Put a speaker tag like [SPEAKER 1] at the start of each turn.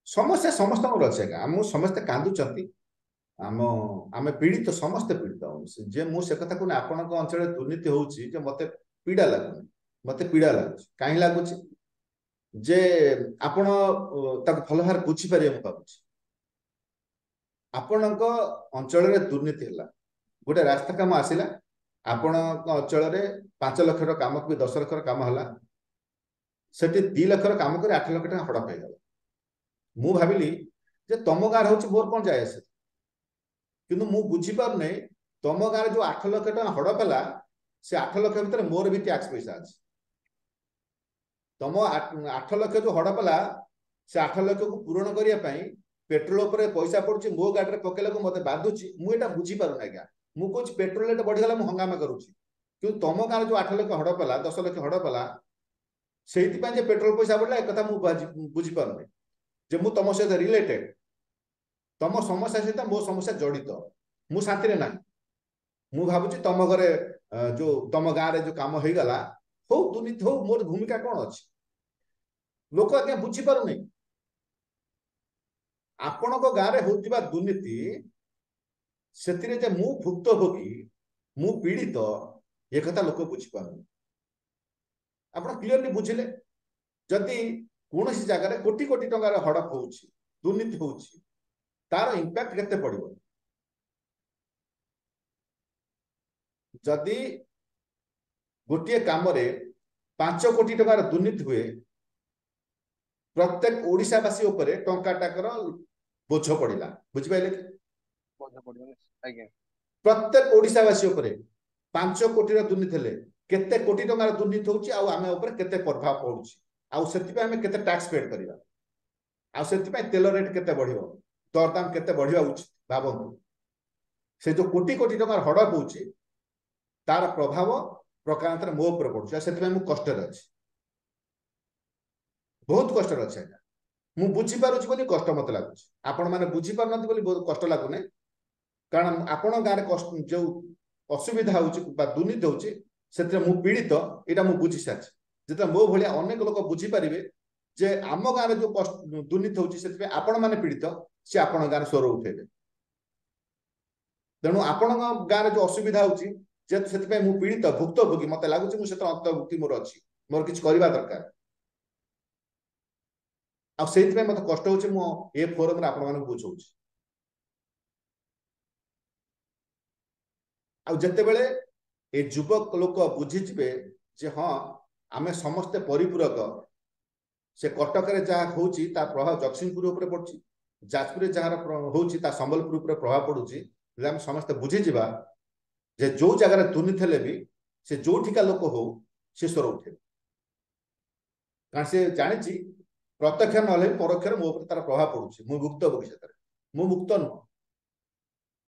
[SPEAKER 1] समस्या समस्त अच्छे आम समस्ते कांदुचंती आम आम पीड़ित समस्ते पीड़ित जे मुझे कथा कहूँ आपण अंचल दुर्नीति होउची जे मते पीड़ा लगुनि मते पीड़ा लगुच कहीं लगुच जे आपण भल भाव बुझी पारे मु भावुची आपण अंचल दुर्नीति है गोटे रास्ता काम आसला आपण अंचल 5 लाख काम को 10 लाख काम है से 2 लाख काम कर 8 लाख टका हड़प हो मु भाविली जे तुम गाँव हूँ मोर कौन जाए आसे किंतु मु बुझी पार तुम गाँव जो 8 लाख टका हड़प है से 8 लाख भर मोर भी टैक्स पैसा अच्छे तुम 8 लाख जो हड़प है से 8 लाख को पूरण करने पेट्रोल पर पैसा पड़ुची मो गाड़ी पकेला मत बाधुची मुझे बुझी पार आज्ञा मुझे पेट्रोल रेट बढ़ीगला मुझे हंगामा करुच्ची कि तुम गाँव जो 8 लाख हड़प है 10 लाख हड़प है से पेट्रोल पैसा बढ़ला एक बुझी पार जे मु तुम सहित रिलेटेड तुम समस्या सहित मो समस्या जड़ित मु शांति ना मु भावुची तुम घरे जो तुम गाँव रे जो काम हो गला हो दुर्नीति हो मोर भूमिका कौन अच्छी लोक आज्ञा बुझी पार नहीं आपण गाँव रे होतिबा दुर्नीति से मु भुक्तभोगी मु पीड़ित ये कथा लोक बुझी पार आप क्लीयरली बुझिले जदि कौन सी जगह कोटी कोटी टंकार हड़प हो दुर्नीति हो तार इंपैक्ट केते पड़िबो जदि गोटे काम रे 5 कोटी टंकार दुर्नीति हुए प्रत्येक ओडिशावासी उपरे टंका टाकर बोझ पड़िला बुझि पाइले प्रत्येक ओडिशावासी उपरे 5 कोटी दुर्नीति हेले केते कोटी टंकार दुर्नीति होउची आ आमे ऊपर केते प्रभाव पड़ुची आ सेति पे हमें केते टैक्स पेड करिवा आ सेति पे तेल रेट केते बढ़िबो दरदाम केते बढ़िबा उचित भाबंतु से जो कोटी कोटी टंकार हड़प होउची तार प्रभाव प्रकारांतर मो ऊपर पड़ुची सेति पे मु कष्ट रे अछि बहुत कष्ट रे अछि मु बुझी पारुची बोली कष्ट मत लागुची आपण माने बुझी पार नथि बोली बहुत कष्ट लागुने कारण आपण गारे कष्ट जो असुविधा होउची बा दुर्नीति होउची सेते मु पीड़ित एटा मु बुझी साच जेता मो भलिया अनेक लोक बुझी पारिबे जे आम गाँव जो दुर्नीति होउची सेते आपण माने पीड़ित से आपण गाँव स्वर उठेबे तेणु आपण गाँव जो असुविधा होउची जे सेते मु पीड़ित भुक्तभोगी मते लागुची मु सेते अंतर्भुक्ति मोर अछि मोर किछ करबा दरकार आ सेति मते कष्ट होउची मु ए फोरम रे आपण माने बुझौची आ जते बेले ए युवक लोक बुझी जिबे जे हां आमे समस्त परिपूरक से कटक रे जहा होउची ता प्रभाव जगसिंहपुर ऊपर पड़ुची जाजपुर रे जहा होउची ता संबलपुर ऊपर प्रभाव पड़ुची जे हम समस्त बुझी जिबा जे जो जगह रे दुर्नीति हेले भी से जो ठिका लोक हो से स्वर उठे कारण से जानिची प्रत्यक्ष नले परोक्ष मो ऊपर तार प्रभाव पड़ुची मु मुक्त भोगी सेतर मु मुक्त न